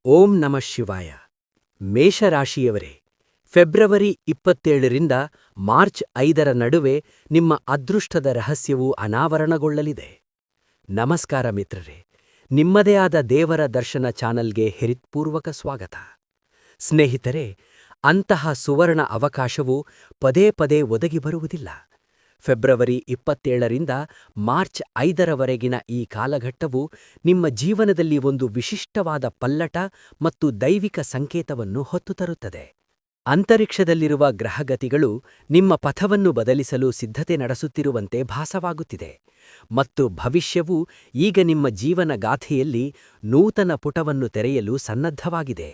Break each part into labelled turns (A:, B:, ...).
A: ಓಂ ನಮಃ ಶಿವಾಯ. ಮೇಷರಾಶಿಯವರೇ, February 27ರಿಂದ March 5ರ ನಡುವೆ ನಿಮ್ಮ ಅದೃಷ್ಟದ ರಹಸ್ಯವು ಅನಾವರಣಗೊಳ್ಳಲಿದೆ. ನಮಸ್ಕಾರ ಮಿತ್ರರೇ, ನಿಮ್ಮದೇ ಆದ ದೇವರ ದರ್ಶನ ಚಾನಲ್ಗೆ ಹೃತ್ಪೂರ್ವಕ ಸ್ವಾಗತ. ಸ್ನೇಹಿತರೆ, ಅಂತಹ ಸುವರ್ಣ ಅವಕಾಶವು ಪದೇ ಪದೇ ಒದಗಿ ಬರುವುದಿಲ್ಲ. ಫೆಬ್ರವರಿ 27ರಿಂದ ಮಾರ್ಚ್ 5ರವರೆಗಿನ ಈ ಕಾಲಘಟ್ಟವು ನಿಮ್ಮ ಜೀವನದಲ್ಲಿ ಒಂದು ವಿಶಿಷ್ಟವಾದ ಪಲ್ಲಟ ಮತ್ತು ದೈವಿಕ ಸಂಕೇತವನ್ನು ಹೊತ್ತು ತರುತ್ತದೆ. ಅಂತರಿಕ್ಷದಲ್ಲಿರುವ ಗ್ರಹಗತಿಗಳು ನಿಮ್ಮ ಪಥವನ್ನು ಬದಲಿಸಲು ಸಿದ್ಧತೆ ನಡೆಸುತ್ತಿರುವಂತೆ ಭಾಸವಾಗುತ್ತಿದೆ ಮತ್ತು ಭವಿಷ್ಯವು ಈಗ ನಿಮ್ಮ ಜೀವನ ಗಾಥೆಯಲ್ಲಿ ನೂತನ ಪುಟವನ್ನು ತೆರೆಯಲು ಸನ್ನದ್ಧವಾಗಿದೆ.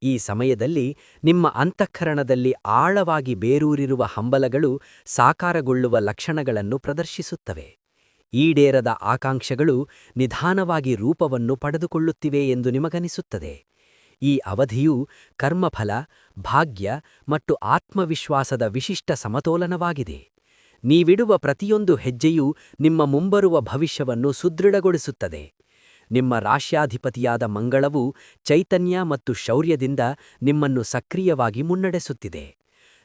A: ಈ ಸಮಯದಲ್ಲಿ ನಿಮ್ಮ ಅಂತಃಕರಣದಲ್ಲಿ ಆಳವಾಗಿ ಬೇರೂರಿರುವ ಹಂಬಲಗಳು ಸಾಕಾರಗೊಳ್ಳುವ ಲಕ್ಷಣಗಳನ್ನು ಪ್ರದರ್ಶಿಸುತ್ತವೆ. ಈಡೇರದ ಆಕಾಂಕ್ಷೆಗಳು ನಿಧಾನವಾಗಿ ರೂಪವನ್ನು ಪಡೆದುಕೊಳ್ಳುತ್ತಿವೆ ಎಂದು ನಿಮಗನಿಸುತ್ತದೆ. ಈ ಅವಧಿಯು ಕರ್ಮಫಲ, ಭಾಗ್ಯ ಮತ್ತು ಆತ್ಮವಿಶ್ವಾಸದ ವಿಶಿಷ್ಟ ಸಮತೋಲನವಾಗಿದೆ. ನೀವಿಡುವ ಪ್ರತಿಯೊಂದು ಹೆಜ್ಜೆಯೂ ನಿಮ್ಮ ಮುಂಬರುವ ಭವಿಷ್ಯವನ್ನು ಸುದೃಢಗೊಳಿಸುತ್ತದೆ. ನಿಮ್ಮ ರಾಶ್ಯಾಧಿಪತಿಯಾದ ಮಂಗಳವು ಚೈತನ್ಯ ಮತ್ತು ಶೌರ್ಯದಿಂದ ನಿಮ್ಮನ್ನು ಸಕ್ರಿಯವಾಗಿ ಮುನ್ನಡೆಸುತ್ತಿದೆ.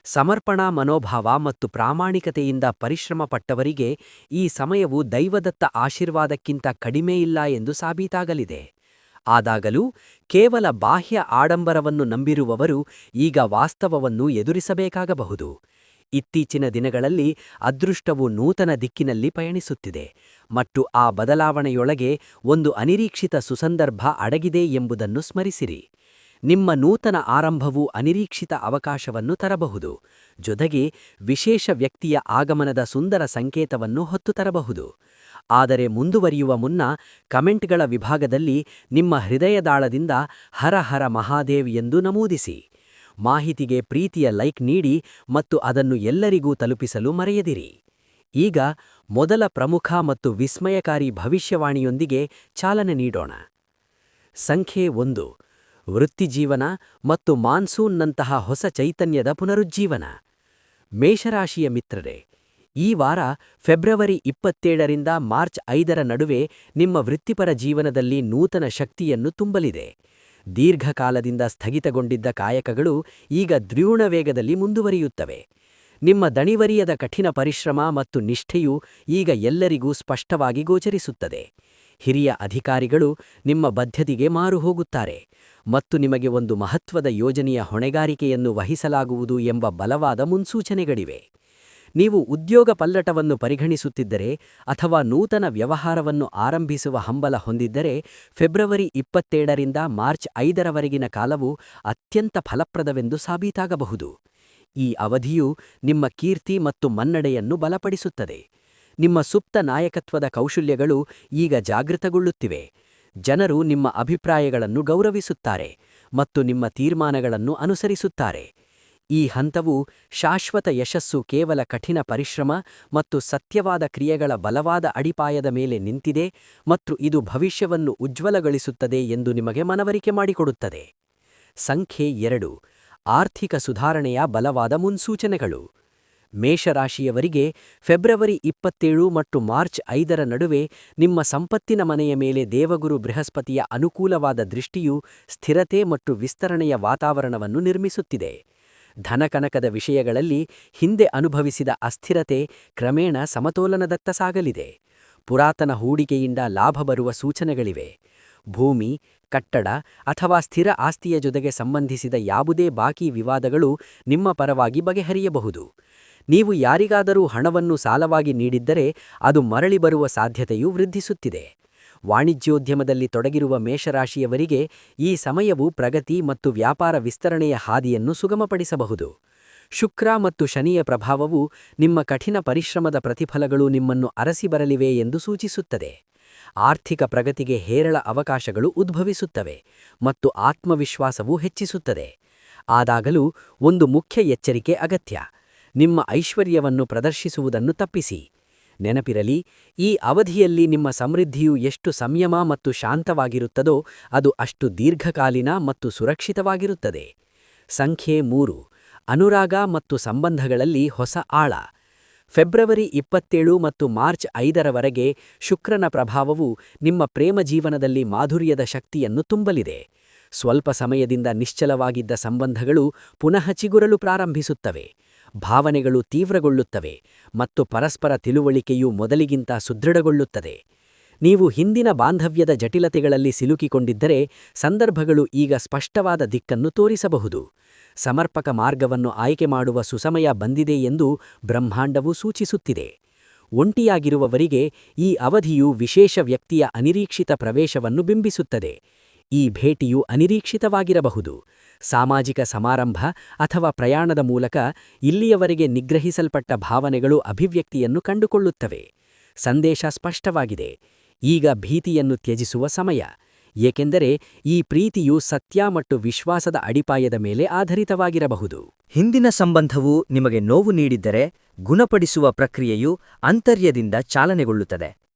A: ಸಮರ್ಪಣಾ ಮನೋಭಾವ ಮತ್ತು ಪ್ರಾಮಾಣಿಕತೆಯಿಂದ ಪರಿಶ್ರಮಪಟ್ಟವರಿಗೆ ಈ ಸಮಯವು ದೈವದತ್ತ ಆಶೀರ್ವಾದಕ್ಕಿಂತ ಕಡಿಮೆಯಿಲ್ಲ ಎಂದು ಸಾಬೀತಾಗಲಿದೆ. ಆದಾಗಲೂ ಕೇವಲ ಬಾಹ್ಯ ಆಡಂಬರವನ್ನು ನಂಬಿರುವವರು ಈಗ ವಾಸ್ತವವನ್ನು ಎದುರಿಸಬೇಕಾಗಬಹುದು. ಇತ್ತೀಚಿನ ದಿನಗಳಲ್ಲಿ ಅದೃಷ್ಟವು ನೂತನ ದಿಕ್ಕಿನಲ್ಲಿ ಪಯಣಿಸುತ್ತಿದೆ ಮತ್ತು ಆ ಬದಲಾವಣೆಯೊಳಗೆ ಒಂದು ಅನಿರೀಕ್ಷಿತ ಸುಸಂದರ್ಭ ಅಡಗಿದೆ ಎಂಬುದನ್ನು ಸ್ಮರಿಸಿರಿ. ನಿಮ್ಮ ನೂತನ ಆರಂಭವು ಅನಿರೀಕ್ಷಿತ ಅವಕಾಶವನ್ನು ತರಬಹುದು, ಜೊತೆಗೆ ವಿಶೇಷ ವ್ಯಕ್ತಿಯ ಆಗಮನದ ಸುಂದರ ಸಂಕೇತವನ್ನು ಹೊತ್ತು ತರಬಹುದು. ಆದರೆ ಮುಂದುವರಿಯುವ ಮುನ್ನ ಕಮೆಂಟ್ಗಳ ವಿಭಾಗದಲ್ಲಿ ನಿಮ್ಮ ಹೃದಯದಾಳದಿಂದ ಹರ ಹರ ಮಹಾದೇವ್ ಎಂದು ನಮೂದಿಸಿ. ಮಾಹಿತಿಗೆ ಪ್ರೀತಿಯ ಲೈಕ್ ನೀಡಿ ಮತ್ತು ಅದನ್ನು ಎಲ್ಲರಿಗೂ ತಲುಪಿಸಲು ಮರೆಯದಿರಿ. ಈಗ ಮೊದಲ ಪ್ರಮುಖ ಮತ್ತು ವಿಸ್ಮಯಕಾರಿ ಭವಿಷ್ಯವಾಣಿಯೊಂದಿಗೆ ಚಾಲನೆ ನೀಡೋಣ. ಸಂಖ್ಯೆ 1. ವೃತ್ತಿಜೀವನ ಮತ್ತು ಮಾನ್ಸೂನ್ನಂತಹ ಹೊಸ ಚೈತನ್ಯದ ಪುನರುಜ್ಜೀವನ. ಮೇಷರಾಶಿಯ ಮಿತ್ರರೇ, ಈ ವಾರ ಫೆಬ್ರವರಿ 27ರಿಂದ ಮಾರ್ಚ್ 5ರ ನಡುವೆ ನಿಮ್ಮ ವೃತ್ತಿಪರ ಜೀವನದಲ್ಲಿ ನೂತನ ಶಕ್ತಿಯನ್ನು ತುಂಬಲಿದೆ. ದೀರ್ಘಕಾಲದಿಂದ ಸ್ಥಗಿತಗೊಂಡಿದ್ದ ಕಾಯಕಗಳು ಈಗ ದ್ವಿಗುಣ ವೇಗದಲ್ಲಿ ಮುಂದುವರಿಯುತ್ತವೆ. ನಿಮ್ಮ ದಣಿವರಿಯದ ಕಠಿಣ ಪರಿಶ್ರಮ ಮತ್ತು ನಿಷ್ಠೆಯು ಈಗ ಎಲ್ಲರಿಗೂ ಸ್ಪಷ್ಟವಾಗಿ ಗೋಚರಿಸುತ್ತದೆ. ಹಿರಿಯ ಅಧಿಕಾರಿಗಳು ನಿಮ್ಮ ಬದ್ಧತೆಗೆ ಮಾರು ಹೋಗುತ್ತಾರೆ ಮತ್ತು ನಿಮಗೆ ಒಂದು ಮಹತ್ವದ ಯೋಜನೆಯ ಹೊಣೆಗಾರಿಕೆಯನ್ನು ವಹಿಸಲಾಗುವುದು ಎಂಬ ಬಲವಾದ ಮುನ್ಸೂಚನೆಗಳಿವೆ. ನೀವು ಉದ್ಯೋಗ ಪಲ್ಲಟವನ್ನು ಪರಿಗಣಿಸುತ್ತಿದ್ದರೆ ಅಥವಾ ನೂತನ ವ್ಯವಹಾರವನ್ನು ಆರಂಭಿಸುವ ಹಂಬಲ ಹೊಂದಿದ್ದರೆ ಫೆಬ್ರವರಿ 27ರಿಂದ ಮಾರ್ಚ್ 5ರವರೆಗಿನ ಕಾಲವು ಅತ್ಯಂತ ಫಲಪ್ರದವೆಂದು ಸಾಬೀತಾಗಬಹುದು. ಈ ಅವಧಿಯು ನಿಮ್ಮ ಕೀರ್ತಿ ಮತ್ತು ಮನ್ನಣೆಯನ್ನು ಬಲಪಡಿಸುತ್ತದೆ. ನಿಮ್ಮ ಸುಪ್ತ ನಾಯಕತ್ವದ ಕೌಶಲ್ಯಗಳು ಈಗ ಜಾಗೃತಗೊಳ್ಳುತ್ತಿವೆ. ಜನರು ನಿಮ್ಮ ಅಭಿಪ್ರಾಯಗಳನ್ನು ಗೌರವಿಸುತ್ತಾರೆ ಮತ್ತು ನಿಮ್ಮ ತೀರ್ಮಾನಗಳನ್ನು ಅನುಸರಿಸುತ್ತಾರೆ. ಈ ಹಂತವು ಶಾಶ್ವತ ಯಶಸ್ಸು ಕೇವಲ ಕಠಿಣ ಪರಿಶ್ರಮ ಮತ್ತು ಸತ್ಯವಾದ ಕ್ರಿಯೆಗಳ ಬಲವಾದ ಅಡಿಪಾಯದ ಮೇಲೆ ನಿಂತಿದೆ ಮತ್ತು ಇದು ಭವಿಷ್ಯವನ್ನು ಉಜ್ವಲಗೊಳಿಸುತ್ತದೆ ಎಂದು ನಿಮಗೆ ಮನವರಿಕೆ ಮಾಡಿಕೊಡುತ್ತದೆ. ಸಂಖ್ಯೆ 2. ಆರ್ಥಿಕ ಸುಧಾರಣೆಯ ಬಲವಾದ ಮುನ್ಸೂಚನೆಗಳು. ಮೇಷರಾಶಿಯವರಿಗೆ ಫೆಬ್ರವರಿ 27 ಮತ್ತು ಮಾರ್ಚ್ 5ರ ನಡುವೆ ನಿಮ್ಮ ಸಂಪತ್ತಿನ ಮನೆಯ ಮೇಲೆ ದೇವಗುರು ಬೃಹಸ್ಪತಿಯ ಅನುಕೂಲವಾದ ದೃಷ್ಟಿಯು ಸ್ಥಿರತೆ ಮತ್ತು ವಿಸ್ತರಣೆಯ ವಾತಾವರಣವನ್ನು ನಿರ್ಮಿಸುತ್ತಿದೆ. ಧನಕನಕದ ವಿಷಯಗಳಲ್ಲಿ ಹಿಂದೆ ಅನುಭವಿಸಿದ ಅಸ್ಥಿರತೆ ಕ್ರಮೇಣ ಸಮತೋಲನದತ್ತ ಸಾಗಲಿದೆ. ಪುರಾತನ ಹೂಡಿಕೆಯಿಂದ ಲಾಭ ಬರುವ ಸೂಚನೆಗಳಿವೆ. ಭೂಮಿ, ಕಟ್ಟಡ ಅಥವಾ ಸ್ಥಿರ ಆಸ್ತಿಯ ಜೊತೆಗೆ ಸಂಬಂಧಿಸಿದ ಯಾವುದೇ ಬಾಕಿ ವಿವಾದಗಳು ನಿಮ್ಮ ಪರವಾಗಿ ಬಗೆಹರಿಯಬಹುದು. ನೀವು ಯಾರಿಗಾದರೂ ಹಣವನ್ನು ಸಾಲವಾಗಿ ನೀಡಿದ್ದರೆ ಅದು ಮರಳಿ ಬರುವ ಸಾಧ್ಯತೆಯು ವೃದ್ಧಿಸುತ್ತಿದೆ. ವಾಣಿಜ್ಯೋದ್ಯಮದಲ್ಲಿ ತೊಡಗಿರುವ ಮೇಷರಾಶಿಯವರಿಗೆ ಈ ಸಮಯವು ಪ್ರಗತಿ ಮತ್ತು ವ್ಯಾಪಾರ ವಿಸ್ತರಣೆಯ ಹಾದಿಯನ್ನು ಸುಗಮಪಡಿಸಬಹುದು. ಶುಕ್ರ ಮತ್ತು ಶನಿಯ ಪ್ರಭಾವವು ನಿಮ್ಮ ಕಠಿಣ ಪರಿಶ್ರಮದ ಪ್ರತಿಫಲಗಳು ನಿಮ್ಮನ್ನು ಅರಸಿ ಬರಲಿವೆ ಎಂದು ಸೂಚಿಸುತ್ತದೆ. ಆರ್ಥಿಕ ಪ್ರಗತಿಗೆ ಹೇರಳ ಅವಕಾಶಗಳು ಉದ್ಭವಿಸುತ್ತವೆ ಮತ್ತು ಆತ್ಮವಿಶ್ವಾಸವು ಹೆಚ್ಚಿಸುತ್ತದೆ. ಆದಾಗಲೂ ಒಂದು ಮುಖ್ಯ ಎಚ್ಚರಿಕೆ ಅಗತ್ಯ: ನಿಮ್ಮ ಐಶ್ವರ್ಯವನ್ನು ಪ್ರದರ್ಶಿಸುವುದನ್ನು ತಪ್ಪಿಸಿ. ನೆನಪಿರಲಿ, ಈ ಅವಧಿಯಲ್ಲಿ ನಿಮ್ಮ ಸಮೃದ್ಧಿಯು ಎಷ್ಟು ಸಂಯಮ ಮತ್ತು ಶಾಂತವಾಗಿರುತ್ತದೋ ಅದು ಅಷ್ಟು ದೀರ್ಘಕಾಲೀನ ಮತ್ತು ಸುರಕ್ಷಿತವಾಗಿರುತ್ತದೆ. ಸಂಖ್ಯೆ 3. ಅನುರಾಗ ಮತ್ತು ಸಂಬಂಧಗಳಲ್ಲಿ ಹೊಸ ಆಳ. ಫೆಬ್ರವರಿ 27 ಮತ್ತು ಮಾರ್ಚ್ 5ರವರೆಗೆ ಶುಕ್ರನ ಪ್ರಭಾವವು ನಿಮ್ಮ ಪ್ರೇಮ ಜೀವನದಲ್ಲಿ ಮಾಧುರ್ಯದ ಶಕ್ತಿಯನ್ನು ತುಂಬಲಿದೆ. ಸ್ವಲ್ಪ ಸಮಯದಿಂದ ನಿಶ್ಚಲವಾಗಿದ್ದ ಸಂಬಂಧಗಳು ಪುನಃ ಚಿಗುರಲು ಪ್ರಾರಂಭಿಸುತ್ತವೆ. ಭಾವನೆಗಳು ತೀವ್ರಗೊಳ್ಳುತ್ತವೆ ಮತ್ತು ಪರಸ್ಪರ ತಿಳುವಳಿಕೆಯು ಮೊದಲಿಗಿಂತ ಸುದೃಢಗೊಳ್ಳುತ್ತದೆ. ನೀವು ಹಿಂದಿನ ಬಾಂಧವ್ಯದ ಜಟಿಲತೆಗಳಲ್ಲಿ ಸಿಲುಕಿಕೊಂಡಿದ್ದರೆ ಸಂದರ್ಭಗಳು ಈಗ ಸ್ಪಷ್ಟವಾದ ದಿಕ್ಕನ್ನು ತೋರಿಸಬಹುದು. ಸಮರ್ಪಕ ಮಾರ್ಗವನ್ನು ಆಯ್ಕೆ ಮಾಡುವ ಸುಸಮಯ ಬಂದಿದೆ ಎಂದು ಬ್ರಹ್ಮಾಂಡವು ಸೂಚಿಸುತ್ತಿದೆ. ಒಂಟಿಯಾಗಿರುವವರಿಗೆ ಈ ಅವಧಿಯು ವಿಶೇಷ ವ್ಯಕ್ತಿಯ ಅನಿರೀಕ್ಷಿತ ಪ್ರವೇಶವನ್ನು ಬಿಂಬಿಸುತ್ತದೆ. ಈ ಭೇಟಿಯು ಅನಿರೀಕ್ಷಿತವಾಗಿರಬಹುದು. ಸಾಮಾಜಿಕ ಸಮಾರಂಭ ಅಥವಾ ಪ್ರಯಾಣದ ಮೂಲಕ ಇಲ್ಲಿಯವರೆಗೆ ನಿಗ್ರಹಿಸಲ್ಪಟ್ಟ ಭಾವನೆಗಳು ಅಭಿವ್ಯಕ್ತಿಯನ್ನು ಕಂಡುಕೊಳ್ಳುತ್ತವೆ. ಸಂದೇಶ ಸ್ಪಷ್ಟವಾಗಿದೆ. ಈಗ ಭೀತಿಯನ್ನು ತ್ಯಜಿಸುವ ಸಮಯ, ಏಕೆಂದರೆ ಈ ಪ್ರೀತಿಯು ಸತ್ಯ ಮತ್ತು ವಿಶ್ವಾಸದ ಅಡಿಪಾಯದ ಮೇಲೆ ಆಧಾರಿತವಾಗಿರಬಹುದು.
B: ಹಿಂದಿನ ಸಂಬಂಧವು ನಿಮಗೆ ನೋವು ನೀಡಿದ್ದರೆ ಗುಣಪಡಿಸುವ ಪ್ರಕ್ರಿಯೆಯು ಆಂತರ್ಯದಿಂದ ಚಾಲನೆಗೊಳ್ಳುತ್ತದೆ.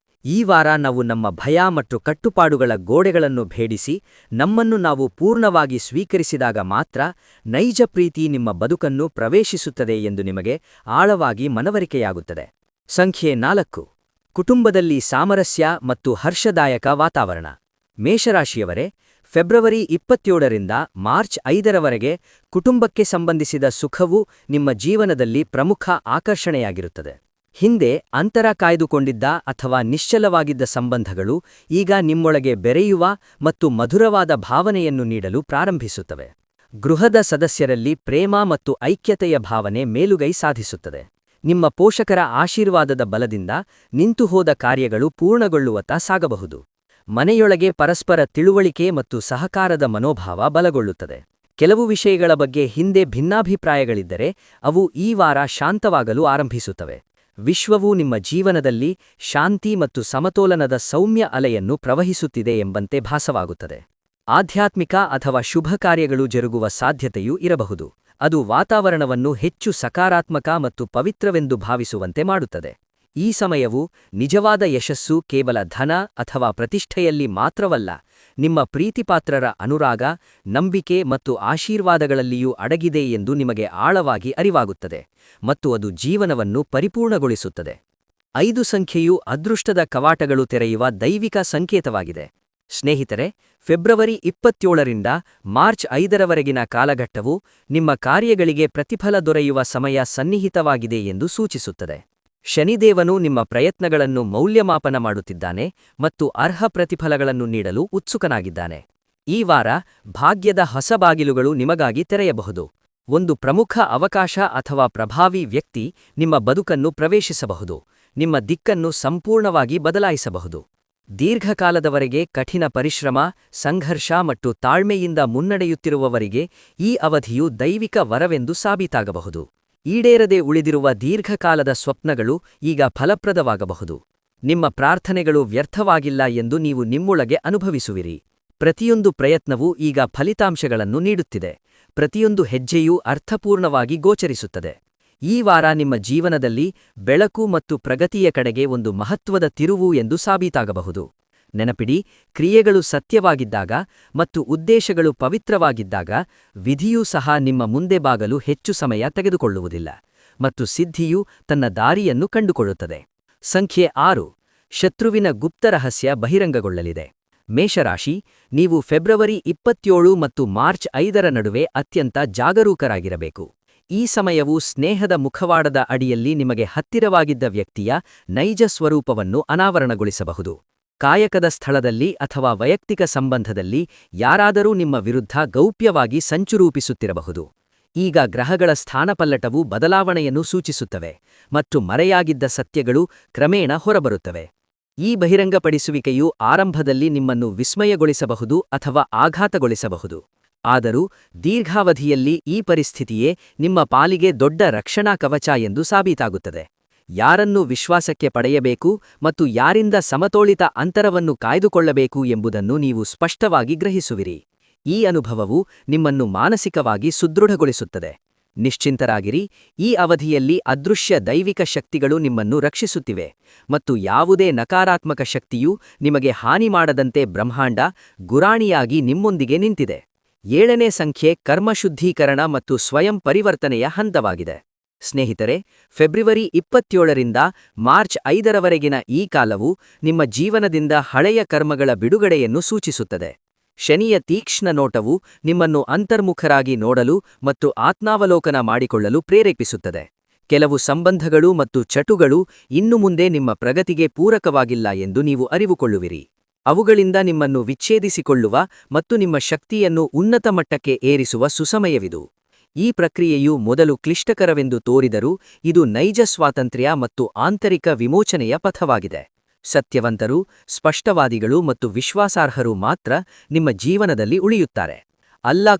B: ಈ ವಾರ ನಾವು ನಮ್ಮ ಭಯ ಮತ್ತು ಕಟ್ಟುಪಾಡುಗಳ ಗೋಡೆಗಳನ್ನು ಭೇದಿಸಿ ನಮ್ಮನ್ನು ನಾವು ಪೂರ್ಣವಾಗಿ ಸ್ವೀಕರಿಸಿದಾಗ ಮಾತ್ರ ನೈಜ ಪ್ರೀತಿ ನಿಮ್ಮ ಬದುಕನ್ನು ಪ್ರವೇಶಿಸುತ್ತದೆ ಎಂದು ನಿಮಗೆ ಆಳವಾಗಿ ಮನವರಿಕೆಯಾಗುತ್ತದೆ. ಸಂಖ್ಯೆ 4. ಕುಟುಂಬದಲ್ಲಿ ಸಾಮರಸ್ಯ ಮತ್ತು ಹರ್ಷದಾಯಕ ವಾತಾವರಣ. ಮೇಷರಾಶಿಯವರೇ, ಫೆಬ್ರವರಿ 27ರಿಂದ ಮಾರ್ಚ್ 5ರವರೆಗೆ ಕುಟುಂಬಕ್ಕೆ ಸಂಬಂಧಿಸಿದ ಸುಖವು ನಿಮ್ಮ ಜೀವನದಲ್ಲಿ ಪ್ರಮುಖ ಆಕರ್ಷಣೆಯಾಗಿರುತ್ತದೆ. ಹಿಂದೆ ಅಂತರ ಕಾಯ್ದುಕೊಂಡಿದ್ದ ಅಥವಾ ನಿಶ್ಚಲವಾಗಿದ್ದ ಸಂಬಂಧಗಳು ಈಗ ನಿಮ್ಮೊಳಗೆ ಬೆರೆಯುವ ಮತ್ತು ಮಧುರವಾದ ಭಾವನೆಯನ್ನು ನೀಡಲು ಪ್ರಾರಂಭಿಸುತ್ತವೆ. ಗೃಹದ ಸದಸ್ಯರಲ್ಲಿ ಪ್ರೇಮ ಮತ್ತು ಐಕ್ಯತೆಯ ಭಾವನೆ ಮೇಲುಗೈ ಸಾಧಿಸುತ್ತದೆ. ನಿಮ್ಮ ಪೋಷಕರ ಆಶೀರ್ವಾದದ ಬಲದಿಂದ ನಿಂತುಹೋದ ಕಾರ್ಯಗಳು ಪೂರ್ಣಗೊಳ್ಳುವತ್ತ ಸಾಗಬಹುದು. ಮನೆಯೊಳಗೆ ಪರಸ್ಪರ ತಿಳುವಳಿಕೆ ಮತ್ತು ಸಹಕಾರದ ಮನೋಭಾವ ಬಲಗೊಳ್ಳುತ್ತದೆ. ಕೆಲವು ವಿಷಯಗಳ ಬಗ್ಗೆ ಹಿಂದೆ ಭಿನ್ನಾಭಿಪ್ರಾಯಗಳಿದ್ದರೆ ಅವು ಈ ವಾರ ಶಾಂತವಾಗಲು ಆರಂಭಿಸುತ್ತವೆ. ವಿಶ್ವವು ನಿಮ್ಮ ಜೀವನದಲ್ಲಿ ಶಾಂತಿ ಮತ್ತು ಸಮತೋಲನದ ಸೌಮ್ಯ ಅಲೆಯನ್ನು ಪ್ರವಹಿಸುತ್ತಿದೆ ಎಂಬಂತೆ ಭಾಸವಾಗುತ್ತದೆ. ಆಧ್ಯಾತ್ಮಿಕ ಅಥವಾ ಶುಭ ಕಾರ್ಯಗಳು ಜರುಗುವ ಸಾಧ್ಯತೆಯೂ ಇರಬಹುದು. ಅದು ವಾತಾವರಣವನ್ನು ಹೆಚ್ಚು ಸಕಾರಾತ್ಮಕ ಮತ್ತು ಪವಿತ್ರವೆಂದು ಭಾವಿಸುವಂತೆ ಮಾಡುತ್ತದೆ. ಈ ಸಮಯವು ನಿಜವಾದ ಯಶಸ್ಸು ಕೇವಲ ಧನ ಅಥವಾ ಪ್ರತಿಷ್ಠೆಯಲ್ಲಿ ಮಾತ್ರವಲ್ಲ, ನಿಮ್ಮ ಪ್ರೀತಿಪಾತ್ರರ ಅನುರಾಗ, ನಂಬಿಕೆ ಮತ್ತು ಆಶೀರ್ವಾದಗಳಲ್ಲಿಯೂ ಅಡಗಿದೆ ಎಂದು ನಿಮಗೆ ಆಳವಾಗಿ ಅರಿವಾಗುತ್ತದೆ ಮತ್ತು ಅದು ಜೀವನವನ್ನು ಪರಿಪೂರ್ಣಗೊಳಿಸುತ್ತದೆ. 5 ಸಂಖ್ಯೆಯು ಅದೃಷ್ಟದ ಕವಾಟಗಳು ತೆರೆಯುವ ದೈವಿಕ ಸಂಕೇತವಾಗಿದೆ. ಸ್ನೇಹಿತರೆ, ಫೆಬ್ರವರಿ 27ರಿಂದ ಮಾರ್ಚ್ 5ರವರೆಗಿನ ಕಾಲಘಟ್ಟವು ನಿಮ್ಮ ಕಾರ್ಯಗಳಿಗೆ ಪ್ರತಿಫಲ ದೊರೆಯುವ ಸಮಯ ಸನ್ನಿಹಿತವಾಗಿದೆ ಎಂದು ಸೂಚಿಸುತ್ತದೆ. ಶನಿದೇವನು ನಿಮ್ಮ ಪ್ರಯತ್ನಗಳನ್ನು ಮೌಲ್ಯಮಾಪನ ಮಾಡುತ್ತಿದ್ದಾನೆ ಮತ್ತು ಅರ್ಹ ಪ್ರತಿಫಲಗಳನ್ನು ನೀಡಲು ಉತ್ಸುಕನಾಗಿದ್ದಾನೆ. ಈ ವಾರ ಭಾಗ್ಯದ ಹೊಸ ಬಾಗಿಲುಗಳು ನಿಮಗಾಗಿ ತೆರೆಯಬಹುದು. ಒಂದು ಪ್ರಮುಖ ಅವಕಾಶ ಅಥವಾ ಪ್ರಭಾವಿ ವ್ಯಕ್ತಿ ನಿಮ್ಮ ಬದುಕನ್ನು ಪ್ರವೇಶಿಸಬಹುದು, ನಿಮ್ಮ ದಿಕ್ಕನ್ನು ಸಂಪೂರ್ಣವಾಗಿ ಬದಲಾಯಿಸಬಹುದು. ದೀರ್ಘಕಾಲದವರೆಗೆ ಕಠಿಣ ಪರಿಶ್ರಮ, ಸಂಘರ್ಷ ಮತ್ತು ತಾಳ್ಮೆಯಿಂದ ಮುನ್ನಡೆಯುತ್ತಿರುವವರಿಗೆ ಈ ಅವಧಿಯು ದೈವಿಕ ವರವೆಂದು ಸಾಬೀತಾಗಬಹುದು. ಈಡೇರದೆ ಉಳಿದಿರುವ ದೀರ್ಘಕಾಲದ ಸ್ವಪ್ನಗಳು ಈಗ ಫಲಪ್ರದವಾಗಬಹುದು. ನಿಮ್ಮ ಪ್ರಾರ್ಥನೆಗಳು ವ್ಯರ್ಥವಾಗಿಲ್ಲ ಎಂದು ನೀವು ನಿಮ್ಮೊಳಗೆ ಅನುಭವಿಸುವಿರಿ. ಪ್ರತಿಯೊಂದು ಪ್ರಯತ್ನವೂ ಈಗ ಫಲಿತಾಂಶಗಳನ್ನು ನೀಡುತ್ತಿದೆ. ಪ್ರತಿಯೊಂದು ಹೆಜ್ಜೆಯೂ ಅರ್ಥಪೂರ್ಣವಾಗಿ ಗೋಚರಿಸುತ್ತದೆ. ಈ ವಾರ ನಿಮ್ಮ ಜೀವನದಲ್ಲಿ ಬೆಳಕು ಮತ್ತು ಪ್ರಗತಿಯ ಕಡೆಗೆ ಒಂದು ಮಹತ್ವದ ತಿರುವು ಎಂದು ಸಾಬೀತಾಗಬಹುದು. ನೆನಪಿಡಿ, ಕ್ರಿಯೆಗಳು ಸತ್ಯವಾಗಿದ್ದಾಗ ಮತ್ತು ಉದ್ದೇಶಗಳು ಪವಿತ್ರವಾಗಿದ್ದಾಗ ವಿಧಿಯೂ ಸಹ ನಿಮ್ಮ ಮುಂದೆ ಬಾಗಲು ಹೆಚ್ಚು ಸಮಯ ತೆಗೆದುಕೊಳ್ಳುವುದಿಲ್ಲ ಮತ್ತು ಸಿದ್ಧಿಯು ತನ್ನ ದಾರಿಯನ್ನು ಕಂಡುಕೊಳ್ಳುತ್ತದೆ. ಸಂಖ್ಯೆ 6. ಶತ್ರುವಿನ ಗುಪ್ತ ರಹಸ್ಯ ಬಹಿರಂಗಗೊಳ್ಳಲಿದೆ. ಮೇಷರಾಶಿ, ನೀವು ಫೆಬ್ರವರಿ 27 ಮತ್ತು ಮಾರ್ಚ್ 5ರ ನಡುವೆ ಅತ್ಯಂತ ಜಾಗರೂಕರಾಗಿರಬೇಕು. ಈ ಸಮಯವು ಸ್ನೇಹದ ಮುಖವಾಡದ ಅಡಿಯಲ್ಲಿ ನಿಮಗೆ ಹತ್ತಿರವಾಗಿದ್ದ ವ್ಯಕ್ತಿಯ ನೈಜ ಸ್ವರೂಪವನ್ನು ಅನಾವರಣಗೊಳಿಸಬಹುದು. ಕಾಯಕದ ಸ್ಥಳದಲ್ಲಿ ಅಥವಾ ವೈಯಕ್ತಿಕ ಸಂಬಂಧದಲ್ಲಿ ಯಾರಾದರೂ ನಿಮ್ಮ ವಿರುದ್ಧ ಗೌಪ್ಯವಾಗಿ ಸಂಚು ರೂಪಿಸುತ್ತಿರಬಹುದು. ಈಗ ಗ್ರಹಗಳ ಸ್ಥಾನಪಲ್ಲಟವು ಬದಲಾವಣೆಯನ್ನು ಸೂಚಿಸುತ್ತವೆ ಮತ್ತು ಮರೆಯಾಗಿದ್ದ ಸತ್ಯಗಳು ಕ್ರಮೇಣ ಹೊರಬರುತ್ತವೆ. ಈ ಬಹಿರಂಗಪಡಿಸುವಿಕೆಯು ಆರಂಭದಲ್ಲಿ ನಿಮ್ಮನ್ನು ವಿಸ್ಮಯಗೊಳಿಸಬಹುದು ಅಥವಾ ಆಘಾತಗೊಳಿಸಬಹುದು. ಆದರೂ ದೀರ್ಘಾವಧಿಯಲ್ಲಿ ಈ ಪರಿಸ್ಥಿತಿಯೇ ನಿಮ್ಮ ಪಾಲಿಗೆ ದೊಡ್ಡ ರಕ್ಷಣಾ ಕವಚ ಎಂದು ಸಾಬೀತಾಗುತ್ತದೆ. ಯಾರನ್ನು ವಿಶ್ವಾಸಕ್ಕೆ ಪಡೆಯಬೇಕು ಮತ್ತು ಯಾರಿಂದ ಸಮತೋಲಿತ ಅಂತರವನ್ನು ಕಾಯ್ದುಕೊಳ್ಳಬೇಕು ಎಂಬುದನ್ನು ನೀವು ಸ್ಪಷ್ಟವಾಗಿ ಗ್ರಹಿಸುವಿರಿ. ಈ ಅನುಭವವು ನಿಮ್ಮನ್ನು ಮಾನಸಿಕವಾಗಿ ಸುದೃಢಗೊಳಿಸುತ್ತದೆ. ನಿಶ್ಚಿಂತರಾಗಿರಿ, ಈ ಅವಧಿಯಲ್ಲಿ ಅದೃಶ್ಯ ದೈವಿಕ ಶಕ್ತಿಗಳು ನಿಮ್ಮನ್ನು ರಕ್ಷಿಸುತ್ತಿವೆ ಮತ್ತು ಯಾವುದೇ ನಕಾರಾತ್ಮಕ ಶಕ್ತಿಯೂ ನಿಮಗೆ ಹಾನಿ ಮಾಡದಂತೆ ಬ್ರಹ್ಮಾಂಡ ಗುರಾಣಿಯಾಗಿ ನಿಮ್ಮೊಂದಿಗೆ ನಿಂತಿದೆ. 7ನೇ ಸಂಖ್ಯೆ ಕರ್ಮಶುದ್ಧೀಕರಣ ಮತ್ತು ಸ್ವಯಂ ಪರಿವರ್ತನೆಯ ಹಂತವಾಗಿದೆ. ಸ್ನೇಹಿತರೆ, ಫೆಬ್ರವರಿ 27ರಿಂದ ಮಾರ್ಚ್ 5ರವರೆಗಿನ ಈ ಕಾಲವು ನಿಮ್ಮ ಜೀವನದಿಂದ ಹಳೆಯ ಕರ್ಮಗಳ ಬಿಡುಗಡೆಯನ್ನು ಸೂಚಿಸುತ್ತದೆ. ಶನಿಯ ತೀಕ್ಷ್ಣ ನೋಟವು ನಿಮ್ಮನ್ನು ಅಂತರ್ಮುಖರಾಗಿ ನೋಡಲು ಮತ್ತು ಆತ್ಮಾವಲೋಕನ ಮಾಡಿಕೊಳ್ಳಲು ಪ್ರೇರೇಪಿಸುತ್ತದೆ. ಕೆಲವು ಸಂಬಂಧಗಳು ಮತ್ತು ಚಟುಗಳು ಇನ್ನು ಮುಂದೆ ನಿಮ್ಮ ಪ್ರಗತಿಗೆ ಪೂರಕವಾಗಿಲ್ಲ ಎಂದು ನೀವು ಅರಿವುಕೊಳ್ಳುವಿರಿ. ಅವುಗಳಿಂದ ನಿಮ್ಮನ್ನು ವಿಚ್ಛೇದಿಸಿಕೊಳ್ಳುವ ಮತ್ತು ನಿಮ್ಮ ಶಕ್ತಿಯನ್ನು ಉನ್ನತ ಮಟ್ಟಕ್ಕೆ ಏರಿಸುವ ಸುಸಮಯವಿದು. ಈ ಪ್ರಕ್ರಿಯೆಯು ಮೊದಲು ಕ್ಲಿಷ್ಟಕರವೆಂದು ತೋರಿದರೂ ಇದು ನೈಜ ಸ್ವಾತಂತ್ರ್ಯ ಮತ್ತು ಆಂತರಿಕ ವಿಮೋಚನೆಯ ಪಥವಾಗಿದೆ. ಸತ್ಯವಂತರು, ಸ್ಪಷ್ಟವಾದಿಗಳು ಮತ್ತು ವಿಶ್ವಾಸಾರ್ಹರು ಮಾತ್ರ ನಿಮ್ಮ ಜೀವನದಲ್ಲಿ ಉಳಿಯುತ್ತಾರೆ.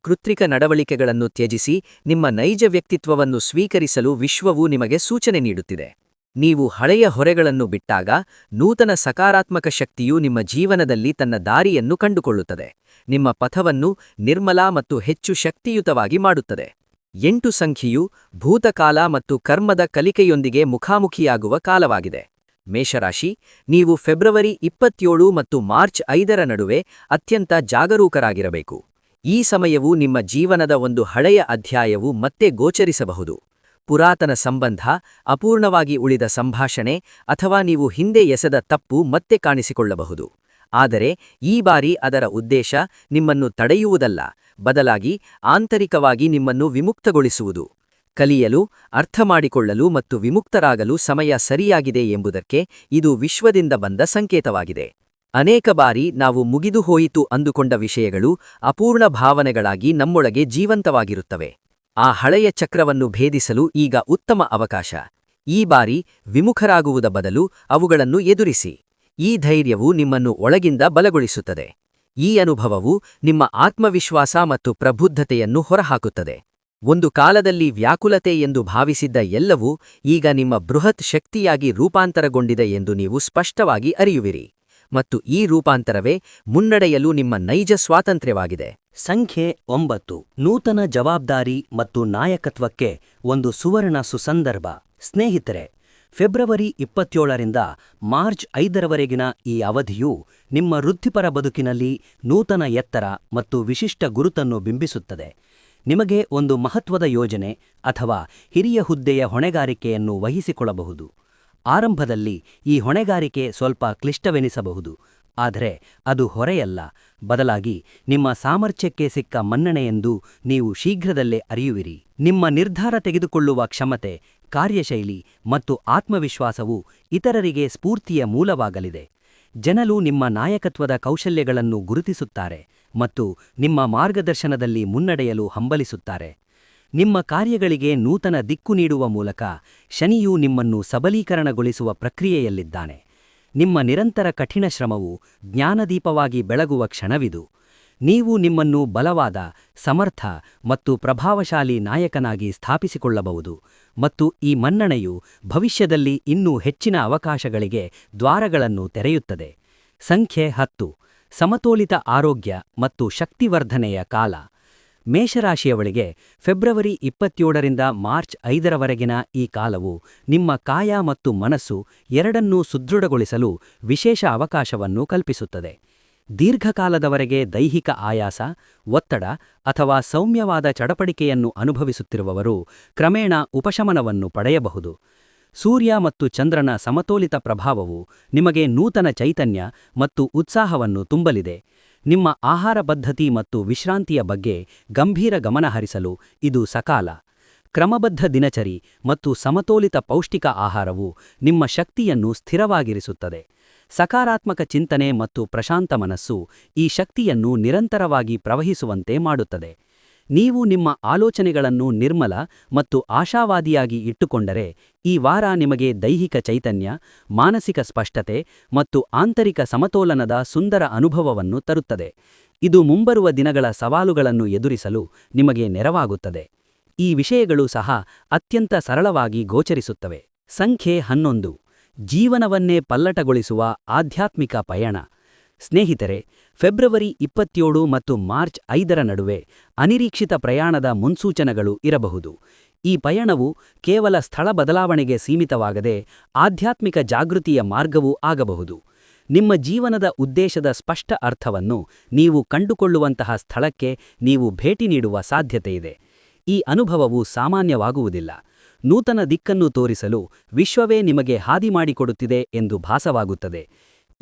B: ಕೃತ್ರಿಕ ನಡವಳಿಕೆಗಳನ್ನು ತ್ಯಜಿಸಿ ನಿಮ್ಮ ನೈಜ ವ್ಯಕ್ತಿತ್ವವನ್ನು ಸ್ವೀಕರಿಸಲು ವಿಶ್ವವು ನಿಮಗೆ ಸೂಚನೆ ನೀಡುತ್ತಿದೆ. ನೀವು ಹಳೆಯ ಹೊರೆಗಳನ್ನು ಬಿಟ್ಟಾಗ ನೂತನ ಸಕಾರಾತ್ಮಕ ಶಕ್ತಿಯು ನಿಮ್ಮ ಜೀವನದಲ್ಲಿ ತನ್ನ ದಾರಿಯನ್ನು ಕಂಡುಕೊಳ್ಳುತ್ತದೆ, ನಿಮ್ಮ ಪಥವನ್ನು ನಿರ್ಮಲ ಮತ್ತು ಹೆಚ್ಚು ಶಕ್ತಿಯುತವಾಗಿ ಮಾಡುತ್ತದೆ. 8 ಸಂಖ್ಯೆಯು ಭೂತಕಾಲ ಮತ್ತು ಕರ್ಮದ ಕಲಿಕೆಯೊಂದಿಗೆ ಮುಖಾಮುಖಿಯಾಗುವ ಕಾಲವಾಗಿದೆ. ಮೇಷರಾಶಿ, ನೀವು ಫೆಬ್ರವರಿ 27 ಮತ್ತು ಮಾರ್ಚ್ 5ರ ನಡುವೆ ಅತ್ಯಂತ ಜಾಗರೂಕರಾಗಿರಬೇಕು. ಈ ಸಮಯವು ನಿಮ್ಮ ಜೀವನದ ಒಂದು ಹಳೆಯ ಅಧ್ಯಾಯವು ಮತ್ತೆ ಗೋಚರಿಸಬಹುದು. ಪುರಾತನ ಸಂಬಂಧ, ಅಪೂರ್ಣವಾಗಿ ಉಳಿದ ಸಂಭಾಷಣೆ ಅಥವಾ ನೀವು ಹಿಂದೆ ಎಸೆದ ತಪ್ಪು ಮತ್ತೆ ಕಾಣಿಸಿಕೊಳ್ಳಬಹುದು. ಆದರೆ ಈ ಬಾರಿ ಅದರ ಉದ್ದೇಶ ನಿಮ್ಮನ್ನು ತಡೆಯುವುದಲ್ಲ, ಬದಲಾಗಿ ಆಂತರಿಕವಾಗಿ ನಿಮ್ಮನ್ನು ವಿಮುಕ್ತಗೊಳಿಸುವುದು. ಕಲಿಯಲು, ಅರ್ಥಮಾಡಿಕೊಳ್ಳಲು ಮತ್ತು ವಿಮುಕ್ತರಾಗಲು ಸಮಯ ಸರಿಯಾಗಿದೆ ಎಂಬುದಕ್ಕೆ ಇದು ವಿಶ್ವದಿಂದ ಬಂದ ಸಂಕೇತವಾಗಿದೆ. ಅನೇಕ ಬಾರಿ ನಾವು ಮುಗಿದುಹೋಯಿತು ಅಂದುಕೊಂಡ ವಿಷಯಗಳು ಅಪೂರ್ಣ ಭಾವನೆಗಳಾಗಿ ನಮ್ಮೊಳಗೆ ಜೀವಂತವಾಗಿರುತ್ತವೆ. ಆ ಹಳೆಯ ಚಕ್ರವನ್ನು ಭೇದಿಸಲು ಈಗ ಉತ್ತಮ ಅವಕಾಶ. ಈ ಬಾರಿ ವಿಮುಖರಾಗುವುದ ಬದಲು ಅವುಗಳನ್ನು ಎದುರಿಸಿ. ಈ ಧೈರ್ಯವು ನಿಮ್ಮನ್ನು ಒಳಗಿಂದ ಬಲಗೊಳಿಸುತ್ತದೆ. ಈ ಅನುಭವವು ನಿಮ್ಮ ಆತ್ಮವಿಶ್ವಾಸ ಮತ್ತು ಪ್ರಬುದ್ಧತೆಯನ್ನು ಹೊರಹಾಕುತ್ತದೆ. ಒಂದು ಕಾಲದಲ್ಲಿ ವ್ಯಾಕುಲತೆ ಎಂದು ಭಾವಿಸಿದ್ದ ಎಲ್ಲವೂ ಈಗ ನಿಮ್ಮ ಬೃಹತ್ ಶಕ್ತಿಯಾಗಿ ರೂಪಾಂತರಗೊಂಡಿದೆ ಎಂದು ನೀವು ಸ್ಪಷ್ಟವಾಗಿ ಅರಿಯುವಿರಿ. ಮತ್ತು ಈ ರೂಪಾಂತರವೇ ಮುನ್ನಡೆಯಲು ನಿಮ್ಮ ನೈಜ ಸ್ವಾತಂತ್ರ್ಯವಾಗಿದೆ.
C: ಸಂಖ್ಯೆ 9. ನೂತನ ಜವಾಬ್ದಾರಿ ಮತ್ತು ನಾಯಕತ್ವಕ್ಕೆ ಒಂದು ಸುವರ್ಣ ಸುಸಂದರ್ಭ. ಸ್ನೇಹಿತರೆ, ಫೆಬ್ರವರಿ 27ರಿಂದ ಮಾರ್ಚ್ 5ರವರೆಗಿನ ಈ ಅವಧಿಯು ನಿಮ್ಮ ವೃತ್ತಿಪರ ಬದುಕಿನಲ್ಲಿ ನೂತನ ಎತ್ತರ ಮತ್ತು ವಿಶಿಷ್ಟ ಗುರುತನ್ನು ಬಿಂಬಿಸುತ್ತದೆ. ನಿಮಗೆ ಒಂದು ಮಹತ್ವದ ಯೋಜನೆ ಅಥವಾ ಹಿರಿಯ ಹುದ್ದೆಯ ಹೊಣೆಗಾರಿಕೆಯನ್ನು ವಹಿಸಿಕೊಳ್ಳಬಹುದು. ಆರಂಭದಲ್ಲಿ ಈ ಹೊಣೆಗಾರಿಕೆ ಸ್ವಲ್ಪ ಕ್ಲಿಷ್ಟವೆನಿಸಬಹುದು, ಆದರೆ ಅದು ಹೊರೆಯಲ್ಲ, ಬದಲಾಗಿ ನಿಮ್ಮ ಸಾಮರ್ಥ್ಯಕ್ಕೆ ಸಿಕ್ಕ ಮನ್ನಣೆಯೆಂದು ನೀವು ಶೀಘ್ರದಲ್ಲೇ ಅರಿಯುವಿರಿ. ನಿಮ್ಮ ನಿರ್ಧಾರ ತೆಗೆದುಕೊಳ್ಳುವ ಕ್ಷಮತೆ, ಕಾರ್ಯಶೈಲಿ ಮತ್ತು ಆತ್ಮವಿಶ್ವಾಸವು ಇತರರಿಗೆ ಸ್ಫೂರ್ತಿಯ ಮೂಲವಾಗಲಿದೆ. ಜನರು ನಿಮ್ಮ ನಾಯಕತ್ವದ ಕೌಶಲ್ಯಗಳನ್ನು ಗುರುತಿಸುತ್ತಾರೆ ಮತ್ತು ನಿಮ್ಮ ಮಾರ್ಗದರ್ಶನದಲ್ಲಿ ಮುನ್ನಡೆಯಲು ಹಂಬಲಿಸುತ್ತಾರೆ. ನಿಮ್ಮ ಕಾರ್ಯಗಳಿಗೆ ನೂತನ ದಿಕ್ಕು ನೀಡುವ ಮೂಲಕ ಶನಿಯು ನಿಮ್ಮನ್ನು ಸಬಲೀಕರಣಗೊಳಿಸುವ ಪ್ರಕ್ರಿಯೆಯಲ್ಲಿದ್ದಾನೆ. ನಿಮ್ಮ ನಿರಂತರ ಕಠಿಣ ಶ್ರಮವು ಜ್ಞಾನದೀಪವಾಗಿ ಬೆಳಗುವ ಕ್ಷಣವಿದು. ನೀವು ನಿಮ್ಮನ್ನು ಬಲವಾದ, ಸಮರ್ಥ ಮತ್ತು ಪ್ರಭಾವಶಾಲಿ ನಾಯಕನಾಗಿ ಸ್ಥಾಪಿಸಿಕೊಳ್ಳಬಹುದು ಮತ್ತು ಈ ಮನ್ನಣೆಯು ಭವಿಷ್ಯದಲ್ಲಿ ಇನ್ನೂ ಹೆಚ್ಚಿನ ಅವಕಾಶಗಳಿಗೆ ದ್ವಾರಗಳನ್ನು ತೆರೆಯುತ್ತದೆ. ಸಂಖ್ಯೆ 10. ಸಮತೋಲಿತ ಆರೋಗ್ಯ ಮತ್ತು ಶಕ್ತಿವರ್ಧನೆಯ ಕಾಲ. ಮೇಷರಾಶಿಯವಳಿಗೆ ಫೆಬ್ರವರಿ 27ರಿಂದ ಮಾರ್ಚ್ 5ರವರೆಗಿನ ಈ ಕಾಲವು ನಿಮ್ಮ ಕಾಯ ಮತ್ತು ಮನಸ್ಸು ಎರಡನ್ನೂ ಸುದೃಢಗೊಳಿಸಲು ವಿಶೇಷ ಅವಕಾಶವನ್ನು ಕಲ್ಪಿಸುತ್ತದೆ. ದೀರ್ಘಕಾಲದವರೆಗೆ ದೈಹಿಕ ಆಯಾಸ, ಒತ್ತಡ ಅಥವಾ ಸೌಮ್ಯವಾದ ಚಡಪಡಿಕೆಯನ್ನು ಅನುಭವಿಸುತ್ತಿರುವವರು ಕ್ರಮೇಣ ಉಪಶಮನವನ್ನು ಪಡೆಯಬಹುದು. ಸೂರ್ಯ ಮತ್ತು ಚಂದ್ರನ ಸಮತೋಲಿತ ಪ್ರಭಾವವು ನಿಮಗೆ ನೂತನ ಚೈತನ್ಯ ಮತ್ತು ಉತ್ಸಾಹವನ್ನು ತುಂಬಲಿದೆ. ನಿಮ್ಮ ಆಹಾರ ಪದ್ಧತಿ ಮತ್ತು ವಿಶ್ರಾಂತಿಯ ಬಗ್ಗೆ ಗಂಭೀರ ಗಮನಹರಿಸಲು ಇದು ಸಕಾಲ. ಕ್ರಮಬದ್ಧ ದಿನಚರಿ ಮತ್ತು ಸಮತೋಲಿತ ಪೌಷ್ಟಿಕ ಆಹಾರವು ನಿಮ್ಮ ಶಕ್ತಿಯನ್ನು ಸ್ಥಿರವಾಗಿರಿಸುತ್ತದೆ. ಸಕಾರಾತ್ಮಕ ಚಿಂತನೆ ಮತ್ತು ಪ್ರಶಾಂತ ಮನಸ್ಸು ಈ ಶಕ್ತಿಯನ್ನು ನಿರಂತರವಾಗಿ ಪ್ರವಹಿಸುವಂತೆ ಮಾಡುತ್ತದೆ. ನೀವು ನಿಮ್ಮ ಆಲೋಚನೆಗಳನ್ನು ನಿರ್ಮಲ ಮತ್ತು ಆಶಾವಾದಿಯಾಗಿ ಇಟ್ಟುಕೊಂಡರೆ ಈ ವಾರ ನಿಮಗೆ ದೈಹಿಕ ಚೈತನ್ಯ, ಮಾನಸಿಕ ಸ್ಪಷ್ಟತೆ ಮತ್ತು ಆಂತರಿಕ ಸಮತೋಲನದ ಸುಂದರ ಅನುಭವವನ್ನು ತರುತ್ತದೆ. ಇದು ಮುಂಬರುವ ದಿನಗಳ ಸವಾಲುಗಳನ್ನು ಎದುರಿಸಲು ನಿಮಗೆ ನೆರವಾಗುತ್ತದೆ. ಈ ವಿಷಯಗಳು ಸಹ ಅತ್ಯಂತ ಸರಳವಾಗಿ ಗೋಚರಿಸುತ್ತವೆ. ಸಂಖ್ಯೆ 11. ಜೀವನವನ್ನೇ ಪಲ್ಲಟಗೊಳಿಸುವ ಆಧ್ಯಾತ್ಮಿಕ ಪಯಣ. ಸ್ನೇಹಿತರೆ, ಫೆಬ್ರವರಿ 27 ಮತ್ತು ಮಾರ್ಚ್ 5ರ ನಡುವೆ ಅನಿರೀಕ್ಷಿತ ಪ್ರಯಾಣದ ಮುನ್ಸೂಚನೆಗಳು ಇರಬಹುದು. ಈ ಪಯಣವು ಕೇವಲ ಸ್ಥಳ ಬದಲಾವಣೆಗೆ ಸೀಮಿತವಾಗದೆ ಆಧ್ಯಾತ್ಮಿಕ ಜಾಗೃತಿಯ ಮಾರ್ಗವೂ ಆಗಬಹುದು. ನಿಮ್ಮ ಜೀವನದ ಉದ್ದೇಶದ ಸ್ಪಷ್ಟ ಅರ್ಥವನ್ನು ನೀವು ಕಂಡುಕೊಳ್ಳುವಂತಹ ಸ್ಥಳಕ್ಕೆ ನೀವು ಭೇಟಿ ನೀಡುವ ಸಾಧ್ಯತೆಯಿದೆ. ಈ ಅನುಭವವು ಸಾಮಾನ್ಯವಾಗುವುದಿಲ್ಲ. ನೂತನ ದಿಕ್ಕನ್ನು ತೋರಿಸಲು ವಿಶ್ವವೇ ನಿಮಗೆ ಹಾದಿ ಮಾಡಿಕೊಡುತ್ತಿದೆ ಎಂದು ಭಾಸವಾಗುತ್ತದೆ.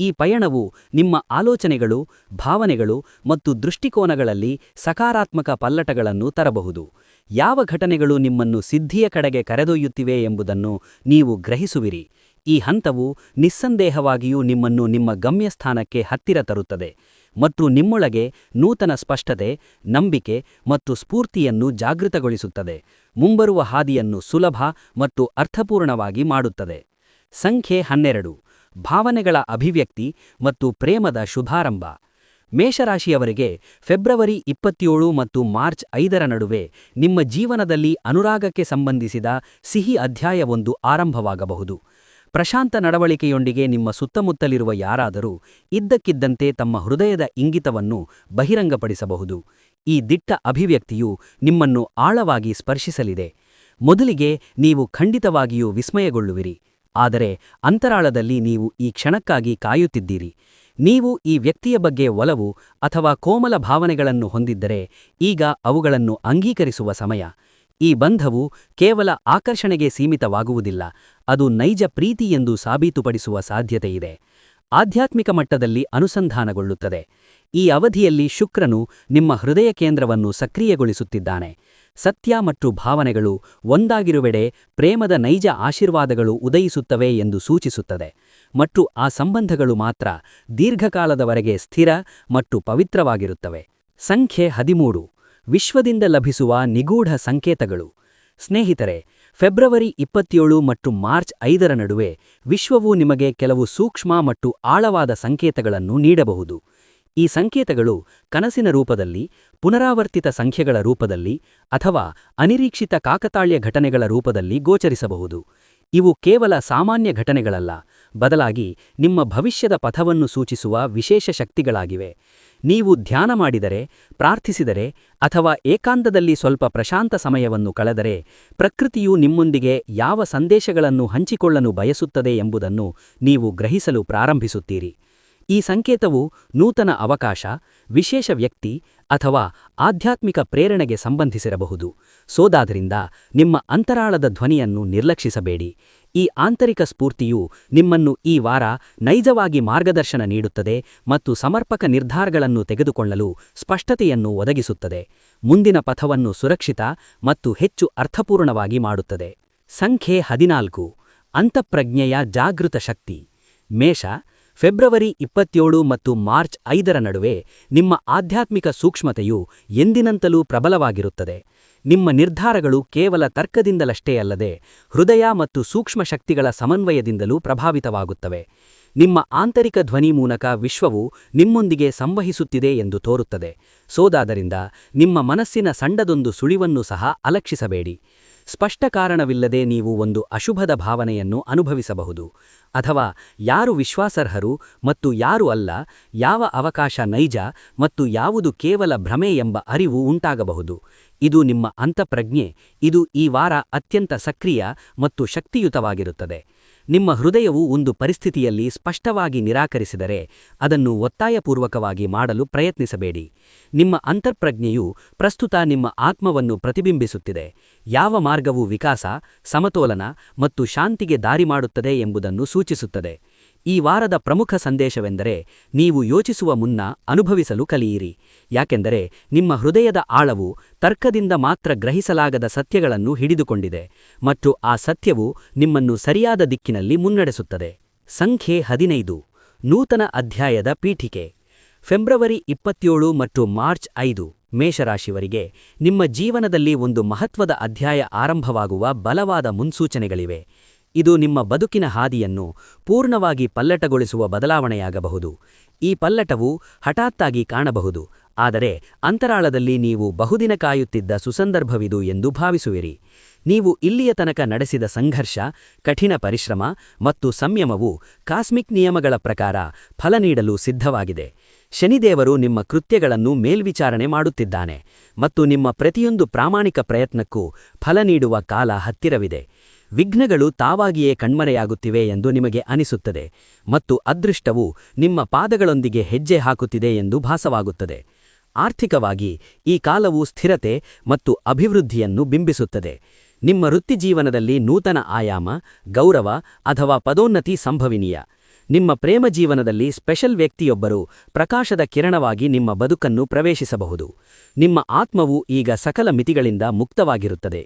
C: ಈ ಪಯಣವು ನಿಮ್ಮ ಆಲೋಚನೆಗಳು, ಭಾವನೆಗಳು ಮತ್ತು ದೃಷ್ಟಿಕೋನಗಳಲ್ಲಿ ಸಕಾರಾತ್ಮಕ ಪಲ್ಲಟಗಳನ್ನು ತರಬಹುದು. ಯಾವ ಘಟನೆಗಳು ನಿಮ್ಮನ್ನು ಸಿದ್ಧಿಯ ಕಡೆಗೆ ಕರೆದೊಯ್ಯುತ್ತಿವೆ ಎಂಬುದನ್ನು ನೀವು ಗ್ರಹಿಸುವಿರಿ. ಈ ಹಂತವು ನಿಸ್ಸಂದೇಹವಾಗಿಯೂ ನಿಮ್ಮನ್ನು ನಿಮ್ಮ ಗಮ್ಯಸ್ಥಾನಕ್ಕೆ ಹತ್ತಿರ ತರುತ್ತದೆ ಮತ್ತು ನಿಮ್ಮೊಳಗೆ ನೂತನ ಸ್ಪಷ್ಟತೆ, ನಂಬಿಕೆ ಮತ್ತು ಸ್ಫೂರ್ತಿಯನ್ನು ಜಾಗೃತಗೊಳಿಸುತ್ತದೆ. ಮುಂಬರುವ ಹಾದಿಯನ್ನು ಸುಲಭ ಮತ್ತು ಅರ್ಥಪೂರ್ಣವಾಗಿ ಮಾಡುತ್ತದೆ. ಸಂಖ್ಯೆ 12. ಭಾವನೆಗಳ ಅಭಿವ್ಯಕ್ತಿ ಮತ್ತು ಪ್ರೇಮದ ಶುಭಾರಂಭ. ಮೇಷರಾಶಿಯವರಿಗೆ ಫೆಬ್ರವರಿ 27 ಮತ್ತು ಮಾರ್ಚ್ 5ರ ನಡುವೆ ನಿಮ್ಮ ಜೀವನದಲ್ಲಿ ಅನುರಾಗಕ್ಕೆ ಸಂಬಂಧಿಸಿದ ಸಿಹಿ ಅಧ್ಯಾಯವೊಂದು ಆರಂಭವಾಗಬಹುದು. ಪ್ರಶಾಂತ ನಡವಳಿಕೆಯೊಂದಿಗೆ ನಿಮ್ಮ ಸುತ್ತಮುತ್ತಲಿರುವ ಯಾರಾದರೂ ಇದ್ದಕ್ಕಿದ್ದಂತೆ ತಮ್ಮ ಹೃದಯದ ಇಂಗಿತವನ್ನು ಬಹಿರಂಗಪಡಿಸಬಹುದು. ಈ ದಿಟ್ಟ ಅಭಿವ್ಯಕ್ತಿಯು ನಿಮ್ಮನ್ನು ಆಳವಾಗಿ ಸ್ಪರ್ಶಿಸಲಿದೆ. ಮೊದಲಿಗೆ ನೀವು ಖಂಡಿತವಾಗಿಯೂ ವಿಸ್ಮಯಗೊಳ್ಳುವಿರಿ, ಆದರೆ ಅಂತರಾಳದಲ್ಲಿ ನೀವು ಈ ಕ್ಷಣಕ್ಕಾಗಿ ಕಾಯುತ್ತಿದ್ದೀರಿ. ನೀವು ಈ ವ್ಯಕ್ತಿಯ ಬಗ್ಗೆ ಒಲವು ಅಥವಾ ಕೋಮಲ ಭಾವನೆಗಳನ್ನು ಹೊಂದಿದ್ದರೆ ಈಗ ಅವುಗಳನ್ನು ಅಂಗೀಕರಿಸುವ ಸಮಯ. ಈ ಬಂಧವು ಕೇವಲ ಆಕರ್ಷಣೆಗೆ ಸೀಮಿತವಾಗುವುದಿಲ್ಲ, ಅದು ನೈಜ ಪ್ರೀತಿ ಎಂದು ಸಾಬೀತುಪಡಿಸುವ ಸಾಧ್ಯತೆಯಿದೆ. ಆಧ್ಯಾತ್ಮಿಕ ಮಟ್ಟದಲ್ಲಿ ಅನುಸಂಧಾನಗೊಳ್ಳುತ್ತದೆ. ಈ ಅವಧಿಯಲ್ಲಿ ಶುಕ್ರನು ನಿಮ್ಮ ಹೃದಯ ಕೇಂದ್ರವನ್ನು ಸಕ್ರಿಯಗೊಳಿಸುತ್ತಿದ್ದಾನೆ. ಸತ್ಯ ಮತ್ತು ಭಾವನೆಗಳು ಒಂದಾಗಿರುವೆಡೆ ಪ್ರೇಮದ ನೈಜ ಆಶೀರ್ವಾದಗಳು ಉದಯಿಸುತ್ತವೆ ಎಂದು ಸೂಚಿಸುತ್ತದೆ, ಮತ್ತು ಆ ಸಂಬಂಧಗಳು ಮಾತ್ರ ದೀರ್ಘಕಾಲದವರೆಗೆ ಸ್ಥಿರ ಮತ್ತು ಪವಿತ್ರವಾಗಿರುತ್ತವೆ. ಸಂಖ್ಯೆ 13. ವಿಶ್ವದಿಂದ ಲಭಿಸುವ ನಿಗೂಢ ಸಂಕೇತಗಳು. ಸ್ನೇಹಿತರೆ, ಫೆಬ್ರವರಿ 27 ಮತ್ತು ಮಾರ್ಚ್ 5ರ ನಡುವೆ ವಿಶ್ವವು ನಿಮಗೆ ಕೆಲವು ಸೂಕ್ಷ್ಮ ಮತ್ತು ಆಳವಾದ ಸಂಕೇತಗಳನ್ನು ನೀಡಬಹುದು. ಈ ಸಂಕೇತಗಳು ಕನಸಿನ ರೂಪದಲ್ಲಿ, ಪುನರಾವರ್ತಿತ ಸಂಖ್ಯೆಗಳ ರೂಪದಲ್ಲಿ ಅಥವಾ ಅನಿರೀಕ್ಷಿತ ಕಾಕತಾಳ್ಯ ಘಟನೆಗಳ ರೂಪದಲ್ಲಿ ಗೋಚರಿಸಬಹುದು. ಇವು ಕೇವಲ ಸಾಮಾನ್ಯ ಘಟನೆಗಳಲ್ಲ, ಬದಲಾಗಿ ನಿಮ್ಮ ಭವಿಷ್ಯದ ಪಥವನ್ನು ಸೂಚಿಸುವ ವಿಶೇಷ ಶಕ್ತಿಗಳಾಗಿವೆ. ನೀವು ಧ್ಯಾನ ಮಾಡಿದರೆ, ಪ್ರಾರ್ಥಿಸಿದರೆ ಅಥವಾ ಏಕಾಂತದಲ್ಲಿ ಸ್ವಲ್ಪ ಪ್ರಶಾಂತ ಸಮಯವನ್ನು ಕಳೆದರೆ ಪ್ರಕೃತಿಯು ನಿಮ್ಮೊಂದಿಗೆ ಯಾವ ಸಂದೇಶಗಳನ್ನು ಹಂಚಿಕೊಳ್ಳಲು ಬಯಸುತ್ತದೆ ಎಂಬುದನ್ನು ನೀವು ಗ್ರಹಿಸಲು ಪ್ರಾರಂಭಿಸುತ್ತೀರಿ. ಈ ಸಂಕೇತವು ನೂತನ ಅವಕಾಶ, ವಿಶೇಷ ವ್ಯಕ್ತಿ ಅಥವಾ ಆಧ್ಯಾತ್ಮಿಕ ಪ್ರೇರಣೆಗೆ ಸಂಬಂಧಿಸಿರಬಹುದು. ಸೋದಾದರಿಂದ ನಿಮ್ಮ ಅಂತರಾಳದ ಧ್ವನಿಯನ್ನು ನಿರ್ಲಕ್ಷಿಸಬೇಡಿ. ಈ ಆಂತರಿಕ ಸ್ಫೂರ್ತಿಯು ನಿಮ್ಮನ್ನು ಈ ವಾರ ನೈಜವಾಗಿ ಮಾರ್ಗದರ್ಶನ ನೀಡುತ್ತದೆ ಮತ್ತು ಸಮರ್ಪಕ ನಿರ್ಧಾರಗಳನ್ನು ತೆಗೆದುಕೊಳ್ಳಲು ಸ್ಪಷ್ಟತೆಯನ್ನು ಒದಗಿಸುತ್ತದೆ. ಮುಂದಿನ ಪಥವನ್ನು ಸುರಕ್ಷಿತ ಮತ್ತು ಹೆಚ್ಚು ಅರ್ಥಪೂರ್ಣವಾಗಿ ಮಾಡುತ್ತದೆ. ಸಂಖ್ಯೆ 14. ಅಂತಃಪ್ರಜ್ಞೆಯ ಜಾಗೃತ ಶಕ್ತಿ. ಮೇಷ, ಫೆಬ್ರವರಿ 27 ಮತ್ತು ಮಾರ್ಚ್ 5ರ ನಡುವೆ ನಿಮ್ಮ ಆಧ್ಯಾತ್ಮಿಕ ಸೂಕ್ಷ್ಮತೆಯು ಎಂದಿನಂತಲೂ ಪ್ರಬಲವಾಗಿರುತ್ತದೆ. ನಿಮ್ಮ ನಿರ್ಧಾರಗಳು ಕೇವಲ ತರ್ಕದಿಂದಲಷ್ಟೇ ಅಲ್ಲದೆ ಹೃದಯ ಮತ್ತು ಸೂಕ್ಷ್ಮ ಶಕ್ತಿಗಳ ಸಮನ್ವಯದಿಂದಲೂ ಪ್ರಭಾವಿತವಾಗುತ್ತವೆ. ನಿಮ್ಮ ಆಂತರಿಕ ಧ್ವನಿ ಮೂಲಕ ವಿಶ್ವವು ನಿಮ್ಮೊಂದಿಗೆ ಸಂವಹಿಸುತ್ತಿದೆ ಎಂದು ತೋರುತ್ತದೆ. ಸೋದಾದರಿಂದ ನಿಮ್ಮ ಮನಸ್ಸಿನ ಸಣ್ಣದೊಂದು ಸುಳಿವನ್ನು ಸಹ ಅಲಕ್ಷಿಸಬೇಡಿ. ಸ್ಪಷ್ಟ ಕಾರಣವಿಲ್ಲದೆ ನೀವು ಒಂದು ಅಶುಭದ ಭಾವನೆಯನ್ನು ಅನುಭವಿಸಬಹುದು, ಅಥವಾ ಯಾರು ವಿಶ್ವಾಸಾರ್ಹರು ಮತ್ತು ಯಾರು ಅಲ್ಲ, ಯಾವ ಅವಕಾಶ ನೈಜ ಮತ್ತು ಯಾವುದು ಕೇವಲ ಭ್ರಮೆ ಎಂಬ ಅರಿವು ಉಂಟಾಗಬಹುದು. ಇದು ನಿಮ್ಮ ಅಂತಃಪ್ರಜ್ಞೆ. ಇದು ಈ ವಾರ ಅತ್ಯಂತ ಸಕ್ರಿಯ ಮತ್ತು ಶಕ್ತಿಯುತವಾಗಿರುತ್ತದೆ. ನಿಮ್ಮ ಹೃದಯವು ಒಂದು ಪರಿಸ್ಥಿತಿಯಲ್ಲಿ ಸ್ಪಷ್ಟವಾಗಿ ನಿರಾಕರಿಸಿದರೆ ಅದನ್ನು ಒತ್ತಾಯಪೂರ್ವಕವಾಗಿ ಮಾಡಲು ಪ್ರಯತ್ನಿಸಬೇಡಿ. ನಿಮ್ಮ ಅಂತರ್ಪ್ರಜ್ಞೆಯು ಪ್ರಸ್ತುತ ನಿಮ್ಮ ಆತ್ಮವನ್ನು ಪ್ರತಿಬಿಂಬಿಸುತ್ತಿದೆ. ಯಾವ ಮಾರ್ಗವು ವಿಕಾಸ, ಸಮತೋಲನ ಮತ್ತು ಶಾಂತಿಗೆ ದಾರಿ ಮಾಡುತ್ತದೆ ಎಂಬುದನ್ನು ಸೂಚಿಸುತ್ತದೆ. ಈ ವಾರದ ಪ್ರಮುಖ ಸಂದೇಶವೆಂದರೆ ನೀವು ಯೋಚಿಸುವ ಮುನ್ನ ಅನುಭವಿಸಲು ಕಲಿಯಿರಿ, ಯಾಕೆಂದರೆ ನಿಮ್ಮ ಹೃದಯದ ಆಳವು ತರ್ಕದಿಂದ ಮಾತ್ರ ಗ್ರಹಿಸಲಾಗದ ಸತ್ಯಗಳನ್ನು ಹಿಡಿದುಕೊಂಡಿದೆ ಮತ್ತು ಆ ಸತ್ಯವು ನಿಮ್ಮನ್ನು ಸರಿಯಾದ ದಿಕ್ಕಿನಲ್ಲಿ ಮುನ್ನಡೆಸುತ್ತದೆ. ಸಂಖ್ಯೆ 15. ನೂತನ ಅಧ್ಯಾಯದ ಪೀಠಿಕೆ. ಫೆಬ್ರವರಿ 27 ಮತ್ತು ಮಾರ್ಚ್ 5 ಮೇಷರಾಶಿಯವರಿಗೆ ನಿಮ್ಮ ಜೀವನದಲ್ಲಿ ಒಂದು ಮಹತ್ವದ ಅಧ್ಯಾಯ ಆರಂಭವಾಗುವ ಬಲವಾದ ಮುನ್ಸೂಚನೆಗಳಿವೆ. ಇದು ನಿಮ್ಮ ಬದುಕಿನ ಹಾದಿಯನ್ನು ಪೂರ್ಣವಾಗಿ ಪಲ್ಲಟಗೊಳಿಸುವ ಬದಲಾವಣೆಯಾಗಬಹುದು. ಈ ಪಲ್ಲಟವು ಹಠಾತ್ತಾಗಿ ಕಾಣಬಹುದು, ಆದರೆ ಅಂತರಾಳದಲ್ಲಿ ನೀವು ಬಹುದಿನ ಕಾಯುತ್ತಿದ್ದ ಸುಸಂದರ್ಭವಿದು ಎಂದು ಭಾವಿಸುವಿರಿ. ನೀವು ಇಲ್ಲಿಯ ತನಕ ನಡೆಸಿದ ಸಂಘರ್ಷ, ಕಠಿಣ ಪರಿಶ್ರಮ ಮತ್ತು ಸಂಯಮವು ಕಾಸ್ಮಿಕ್ ನಿಯಮಗಳ ಪ್ರಕಾರ ಫಲ ನೀಡಲು ಸಿದ್ಧವಾಗಿದೆ. ಶನಿದೇವರು ನಿಮ್ಮ ಕೃತ್ಯಗಳನ್ನು ಮೇಲ್ವಿಚಾರಣೆ ಮಾಡುತ್ತಿದ್ದಾನೆ ಮತ್ತು ನಿಮ್ಮ ಪ್ರತಿಯೊಂದು ಪ್ರಾಮಾಣಿಕ ಪ್ರಯತ್ನಕ್ಕೂ ಫಲ ನೀಡುವ ಕಾಲ ಹತ್ತಿರವಿದೆ. ವಿಘ್ನಗಳು ತಾವಾಗಿಯೇ ಕಣ್ಮರೆಯಾಗುತ್ತಿವೆ ಎಂದು ನಿಮಗೆ ಅನಿಸುತ್ತದೆ ಮತ್ತು ಅದೃಷ್ಟವು ನಿಮ್ಮ ಪಾದಗಳೊಂದಿಗೆ ಹೆಜ್ಜೆ ಹಾಕುತ್ತಿದೆ ಎಂದು ಭಾಸವಾಗುತ್ತದೆ. ಆರ್ಥಿಕವಾಗಿ ಈ ಕಾಲವು ಸ್ಥಿರತೆ ಮತ್ತು ಅಭಿವೃದ್ಧಿಯನ್ನು ಬಿಂಬಿಸುತ್ತದೆ. ನಿಮ್ಮ ವೃತ್ತಿಜೀವನದಲ್ಲಿ ನೂತನ ಆಯಾಮ, ಗೌರವ ಅಥವಾ ಪದೋನ್ನತಿ ಸಂಭವನೀಯ. ನಿಮ್ಮ ಪ್ರೇಮ ಜೀವನದಲ್ಲಿ ಸ್ಪೆಷಲ್ ವ್ಯಕ್ತಿಯೊಬ್ಬರು ಪ್ರಕಾಶದ ಕಿರಣವಾಗಿ ನಿಮ್ಮ ಬದುಕನ್ನು ಪ್ರವೇಶಿಸಬಹುದು. ನಿಮ್ಮ ಆತ್ಮವು ಈಗ ಸಕಲ ಮಿತಿಗಳಿಂದ ಮುಕ್ತವಾಗಿರುತ್ತದೆ.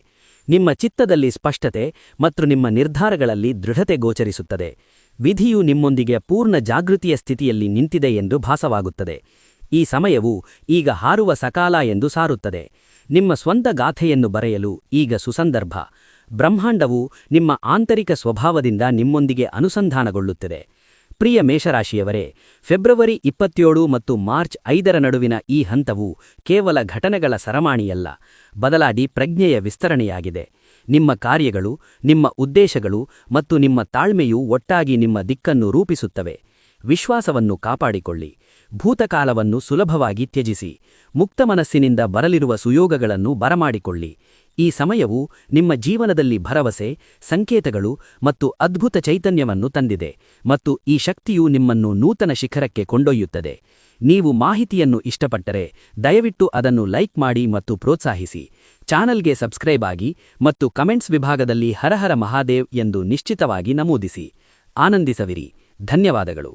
C: ನಿಮ್ಮ ಚಿತ್ತದಲ್ಲಿ ಸ್ಪಷ್ಟತೆ ಮತ್ತು ನಿಮ್ಮ ನಿರ್ಧಾರಗಳಲ್ಲಿ ದೃಢತೆ ಗೋಚರಿಸುತ್ತದೆ. ವಿಧಿಯು ನಿಮ್ಮೊಂದಿಗೆ ಪೂರ್ಣ ಜಾಗೃತಿಯ ಸ್ಥಿತಿಯಲ್ಲಿ ನಿಂತಿದೆ ಎಂದು ಭಾಸವಾಗುತ್ತದೆ. ಈ ಸಮಯವು ಈಗ ಹಾರುವ ಸಕಾಲ ಎಂದು ಸಾರುತ್ತದೆ. ನಿಮ್ಮ ಸ್ವಂತ ಗಾಥೆಯನ್ನು ಬರೆಯಲು ಈಗ ಸುಸಂದರ್ಭ. ಬ್ರಹ್ಮಾಂಡವು ನಿಮ್ಮ ಆಂತರಿಕ ಸ್ವಭಾವದಿಂದ ನಿಮ್ಮೊಂದಿಗೆ ಅನುಸಂಧಾನಗೊಳ್ಳುತ್ತದೆ. ಪ್ರಿಯ ಮೇಷರಾಶಿಯವರೇ, ಫೆಬ್ರವರಿ 27 ಮತ್ತು ಮಾರ್ಚ್ 5 ನಡುವಿನ ಈ ಹಂತವು ಕೇವಲ ಘಟನೆಗಳ ಸರಮಾಣಿಯಲ್ಲ, ಬದಲಾಗಿ ಪ್ರಜ್ಞೆಯ ವಿಸ್ತರಣೆಯಾಗಿದೆ. ನಿಮ್ಮ ಕಾರ್ಯಗಳು, ನಿಮ್ಮ ಉದ್ದೇಶಗಳು ಮತ್ತು ನಿಮ್ಮ ತಾಳ್ಮೆಯು ಒಟ್ಟಾಗಿ ನಿಮ್ಮ ದಿಕ್ಕನ್ನು ರೂಪಿಸುತ್ತವೆ. ವಿಶ್ವಾಸವನ್ನು ಕಾಪಾಡಿಕೊಳ್ಳಿ. ಭೂತಕಾಲವನ್ನು ಸುಲಭವಾಗಿ ತ್ಯಜಿಸಿ. ಮುಕ್ತ ಮನಸ್ಸಿನಿಂದ ಬರಲಿರುವ ಸುಯೋಗಗಳನ್ನು ಬರಮಾಡಿಕೊಳ್ಳಿ. ಈ ಸಮಯವು ನಿಮ್ಮ ಜೀವನದಲ್ಲಿ ಭರವಸೆ, ಸಂಕೇತಗಳು ಮತ್ತು ಅದ್ಭುತ ಚೈತನ್ಯವನ್ನು ತಂದಿದೆ ಮತ್ತು ಈ ಶಕ್ತಿಯು ನಿಮ್ಮನ್ನು ನೂತನ ಶಿಖರಕ್ಕೆ ಕೊಂಡೊಯ್ಯುತ್ತದೆ. ನೀವು ಮಾಹಿತಿಯನ್ನು ಇಷ್ಟಪಟ್ಟರೆ ದಯವಿಟ್ಟು ಅದನ್ನು ಲೈಕ್ ಮಾಡಿ ಮತ್ತು ಪ್ರೋತ್ಸಾಹಿಸಿ. ಚಾನಲ್ಗೆ ಸಬ್ಸ್ಕ್ರೈಬ್ ಆಗಿ ಮತ್ತು ಕಮೆಂಟ್ಸ್ ವಿಭಾಗದಲ್ಲಿ ಹರಹರ ಮಹಾದೇವ್ ಎಂದು ನಿಶ್ಚಿತವಾಗಿ ನಮೂದಿಸಿ. ಆನಂದಿಸವಿರಿ. ಧನ್ಯವಾದಗಳು.